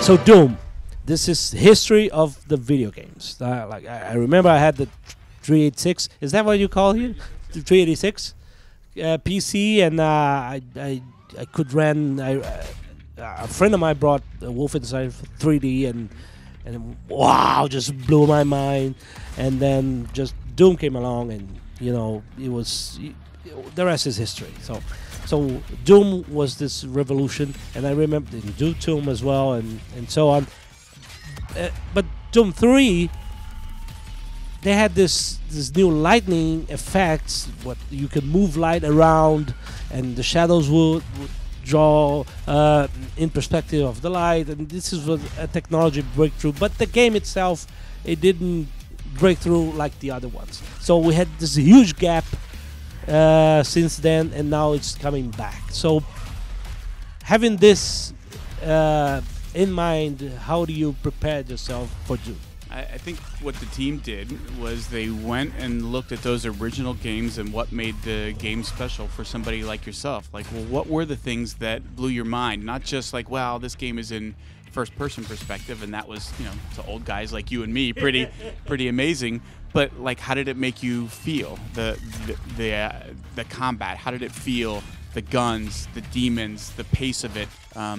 So Doom, this is history of the video games. Like I remember I had the 386. Is that what you call it? The 386 PC, and I could run. A friend of mine brought Wolfenstein 3D, and wow, just blew my mind. And then just Doom came along, and you know it was the rest is history. So Doom was this revolution, and I remember Doom as well, and so on. But Doom 3, they had this new lightning effects. What you could move light around, and the shadows would draw in perspective of the light, and this is a technology breakthrough. But the game itself, it didn't break through like the other ones. So we had this huge gap since then, and now it's coming back. So having this in mind, how do you prepare yourself for Doom? I think what the team did was they went and looked at those original games and what made the game special for somebody like yourself. Like, well, what were the things that blew your mind? Not just like, wow, this game is in first-person perspective, and that was, you know, to old guys like you and me, pretty amazing. But like, how did it make you feel? The combat. How did it feel? The guns, the demons, the pace of it,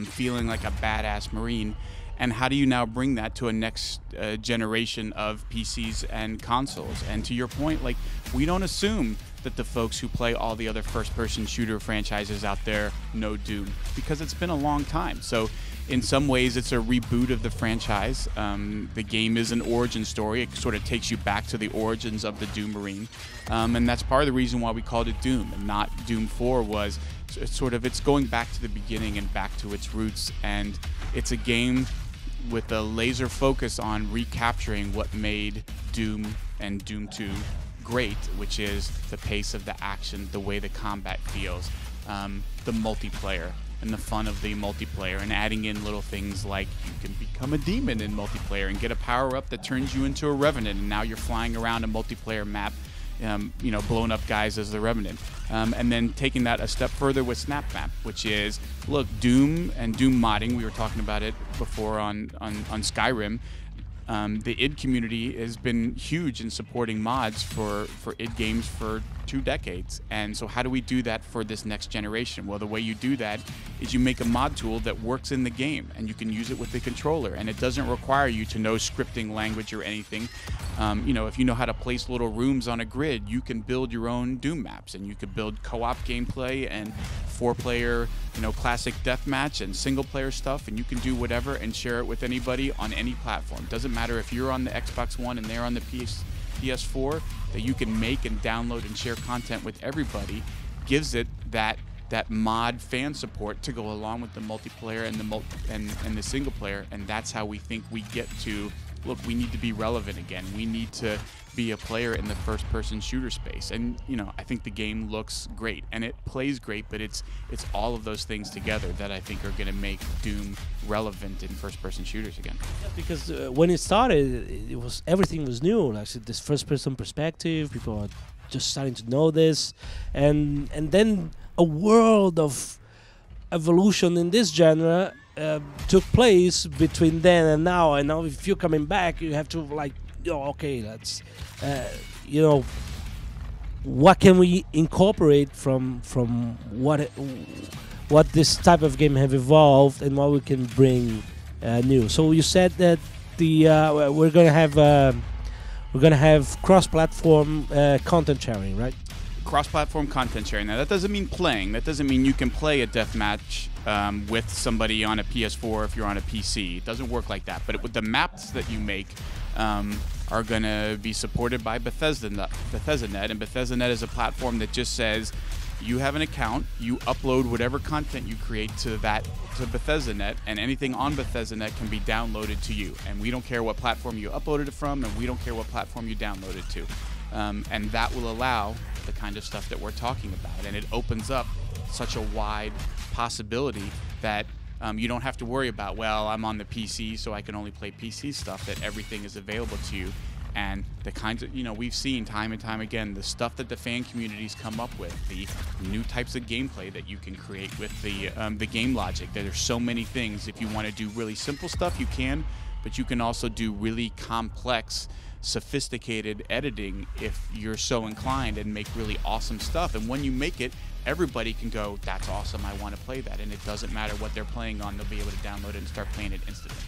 feeling like a badass Marine. And how do you now bring that to a next generation of PCs and consoles? And to your point, like, we don't assume that the folks who play all the other first-person shooter franchises out there know Doom, because it's been a long time. So in some ways, it's a reboot of the franchise. The game is an origin story. It sort of takes you back to the origins of the Doom Marine. And that's part of the reason why we called it Doom and not Doom 4 was it's going back to the beginning and back to its roots. And it's a game with a laser focus on recapturing what made Doom and Doom 2 great, which is the pace of the action, the way the combat feels, the multiplayer and the fun of the multiplayer, and adding in little things like you can become a demon in multiplayer and get a power-up that turns you into a Revenant, and now you're flying around a multiplayer map, you know, blowing up guys as the Revenant. And then taking that a step further with Snap Map, which is, look, Doom and Doom modding, we were talking about it before on Skyrim. The id community has been huge in supporting mods for id games for 2 decades. And so how do we do that for this next generation? Well, the way you do that is you make a mod tool that works in the game, and you can use it with the controller, and it doesn't require you to know scripting language or anything. You know, if you know how to place little rooms on a grid, you can build your own Doom maps, and you could build co-op gameplay and 4-player, you know, classic deathmatch and single-player stuff, and you can do whatever and share it with anybody on any platform. Doesn't matter if you're on the Xbox One and they're on the PS4, that you can make and download and share content with everybody, gives it that mod fan support to go along with the multiplayer and the single player. And that's how we think we get to, look, we need to be relevant again. We need to be a player in the first-person shooter space. And, you know, I think the game looks great and it plays great, but it's all of those things together that I think are going to make Doom relevant in first-person shooters again. Yeah, because when it started, everything was new. Like this first-person perspective, people are just starting to know this, and then a world of evolution in this genre took place between then and now. And now, if you're coming back, you have to like, okay, let's, you know, what can we incorporate from what this type of game have evolved and what we can bring new. So you said that we're gonna have cross-platform content sharing, right? Cross-platform content sharing. Now, that doesn't mean playing. That doesn't mean you can play a deathmatch with somebody on a PS4 if you're on a PC. It doesn't work like that. But with the maps that you make are going to be supported by BethesdaNet. And BethesdaNet is a platform that just says you have an account, you upload whatever content you create to BethesdaNet, and anything on BethesdaNet can be downloaded to you. And we don't care what platform you uploaded it from, and we don't care what platform you download it to. And that will allow the kind of stuff that we're talking about. And it opens up such a wide possibility that you don't have to worry about, well, I'm on the PC, so I can only play PC stuff, that everything is available to you. And the kinds of, we've seen time and time again, the stuff that the fan communities come up with, the new types of gameplay that you can create with the game logic. There's so many things. If you want to do really simple stuff, you can, but you can also do really complex, sophisticated editing if you're so inclined, and make really awesome stuff. And when you make it, everybody can go, that's awesome, I want to play that. And it doesn't matter what they're playing on, they'll be able to download it and start playing it instantly.